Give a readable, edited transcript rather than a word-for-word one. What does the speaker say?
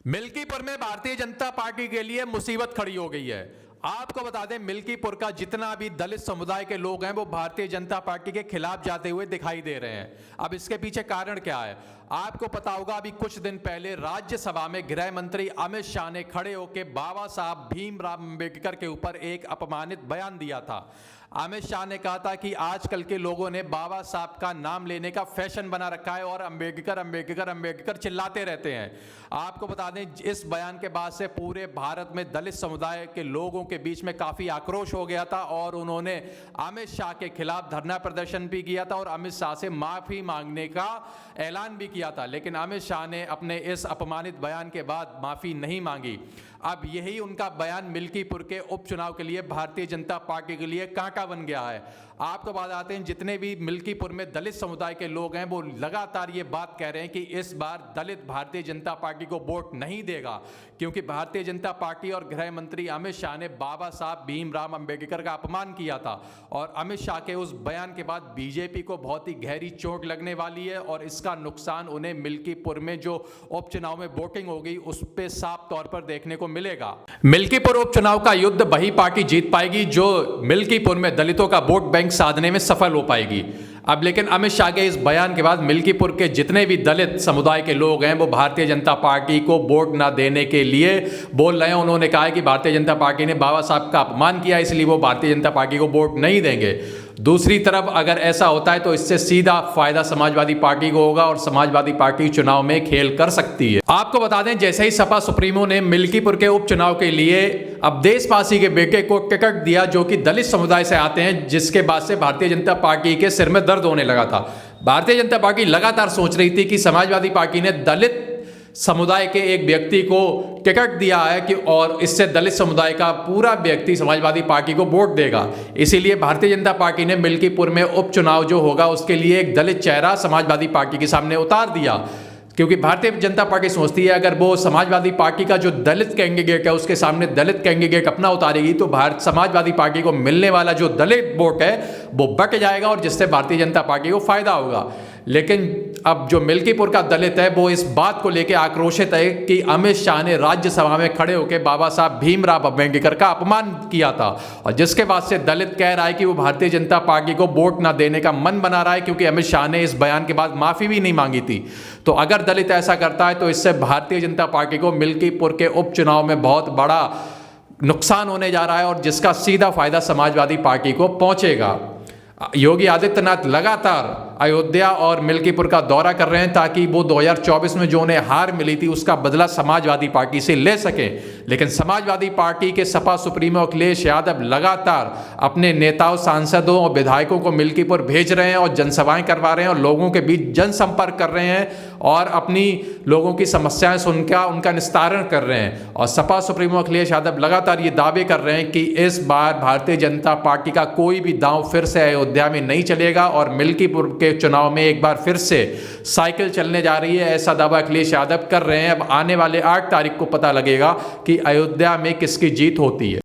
मिल्कीपुर में भारतीय जनता पार्टी के लिए मुसीबत खड़ी हो गई है। आपको बता दें, मिल्कीपुर का जितना भी दलित समुदाय के लोग हैं वो भारतीय जनता पार्टी के खिलाफ जाते हुए दिखाई दे रहे हैं। अब इसके पीछे कारण क्या है? आपको पता होगा, अभी कुछ दिन पहले राज्यसभा में गृह मंत्री अमित शाह ने खड़े होकर बाबा साहब भीमराव अंबेडकर के ऊपर एक अपमानित बयान दिया था। अमित शाह ने कहा था कि आजकल के लोगों ने बाबा साहब का नाम लेने का फैशन बना रखा है और अंबेडकर अंबेडकर अंबेडकर चिल्लाते रहते हैं। आपको बता दें, इस बयान के बाद से पूरे भारत में दलित समुदाय के लोगों के बीच में काफ़ी आक्रोश हो गया था और उन्होंने अमित शाह के खिलाफ धरना प्रदर्शन भी किया था और अमित शाह से माफ़ी मांगने का ऐलान भी किया था। लेकिन अमित शाह ने अपने इस अपमानित बयान के बाद माफ़ी नहीं मांगी। अब यही उनका बयान मिल्कीपुर के उपचुनाव के लिए भारतीय जनता पार्टी के लिए कांटा बन गया है। आपको बताते हैं, जितने भी मिल्कीपुर में दलित समुदाय के लोग हैं वो लगातार ये बात कह रहे हैं कि इस बार दलित भारतीय जनता पार्टी को वोट नहीं देगा, क्योंकि भारतीय जनता पार्टी और गृह मंत्री अमित शाह ने बाबा साहब भीमराव अंबेडकर का अपमान किया था। और अमित शाह के उस बयान के बाद बीजेपी को बहुत ही गहरी चोट लगने वाली है और इसका नुकसान उन्हें मिल्कीपुर में जो उपचुनाव में वोटिंग होगी उस पर साफ तौर पर देखने को मिलेगा। मिल्कीपुर उपचुनाव का युद्ध वही पार्टी जीत पाएगी जो मिल्कीपुर में दलितों का वोट बैंक साधने में सफल हो पाएगी। अब लेकिन अमित शाह के इस बयान के बाद मिल्कीपुर के जितने भी दलित समुदाय के लोग हैं वो भारतीय जनता पार्टी को वोट ना देने के लिए बोल रहे हैं। उन्होंने कहा है कि भारतीय जनता पार्टी ने बाबा साहब का अपमान किया, इसलिए वो भारतीय जनता पार्टी को वोट नहीं देंगे। दूसरी तरफ अगर ऐसा होता है तो इससे सीधा फायदा समाजवादी पार्टी को होगा और समाजवादी पार्टी चुनाव में खेल कर सकती है। आपको बता दें, जैसे ही सपा सुप्रीमो ने मिल्कीपुर के उपचुनाव के लिए अब देशपासी के बेटे को टिकट दिया जो कि दलित समुदाय से आते हैं, जिसके बाद से भारतीय जनता पार्टी के सिर में दर्द होने लगा था। भारतीय जनता पार्टी लगातार सोच रही थी कि समाजवादी पार्टी ने दलित समुदाय के एक व्यक्ति को टिकट दिया है कि और इससे दलित समुदाय का पूरा व्यक्ति समाजवादी पार्टी को वोट देगा। इसीलिए भारतीय जनता पार्टी ने मिल्कीपुर में उपचुनाव जो होगा उसके लिए एक दलित चेहरा समाजवादी पार्टी के सामने उतार दिया, क्योंकि भारतीय जनता पार्टी सोचती है अगर वो समाजवादी पार्टी का जो दलित कैंडिडेट है उसके सामने दलित कैंडिडेट अपना उतारेगी तो भारत समाजवादी पार्टी को मिलने वाला जो दलित वोट है वो बट जाएगा और जिससे भारतीय जनता पार्टी को फायदा होगा। लेकिन अब जो मिल्कीपुर का दलित है वो इस बात को लेकर आक्रोशित है कि अमित शाह ने राज्यसभा में खड़े होकर बाबा साहब भीमराव अंबेडकर का अपमान किया था और जिसके बाद से दलित कह रहा है कि वो भारतीय जनता पार्टी को वोट ना देने का मन बना रहा है, क्योंकि अमित शाह ने इस बयान के बाद माफी भी नहीं मांगी थी। तो अगर दलित ऐसा करता है तो इससे भारतीय जनता पार्टी को मिल्कीपुर के उपचुनाव में बहुत बड़ा नुकसान होने जा रहा है और जिसका सीधा फायदा समाजवादी पार्टी को पहुंचेगा। योगी आदित्यनाथ लगातार अयोध्या और मिल्कीपुर का दौरा कर रहे हैं ताकि वो 2024 में जो उन्हें हार मिली थी उसका बदला समाजवादी पार्टी से ले सकें। लेकिन समाजवादी पार्टी के सपा सुप्रीमो अखिलेश यादव लगातार अपने नेताओं, सांसदों और विधायकों को मिल्कीपुर भेज रहे हैं और जनसभाएं करवा रहे हैं और लोगों के बीच जनसंपर्क कर रहे हैं और अपनी लोगों की समस्याएं सुनकर उनका निस्तारण कर रहे हैं। और सपा सुप्रीमो अखिलेश यादव लगातार ये दावे कर रहे हैं कि इस बार भारतीय जनता पार्टी का कोई भी दांव फिर से अयोध्या में नहीं चलेगा और मिल्कीपुर के चुनाव में एक बार फिर से साइकिल चलने जा रही है, ऐसा दावा अखिलेश यादव कर रहे हैं। अब आने वाले 8 तारीख को पता लगेगा कि अयोध्या में किसकी जीत होती है।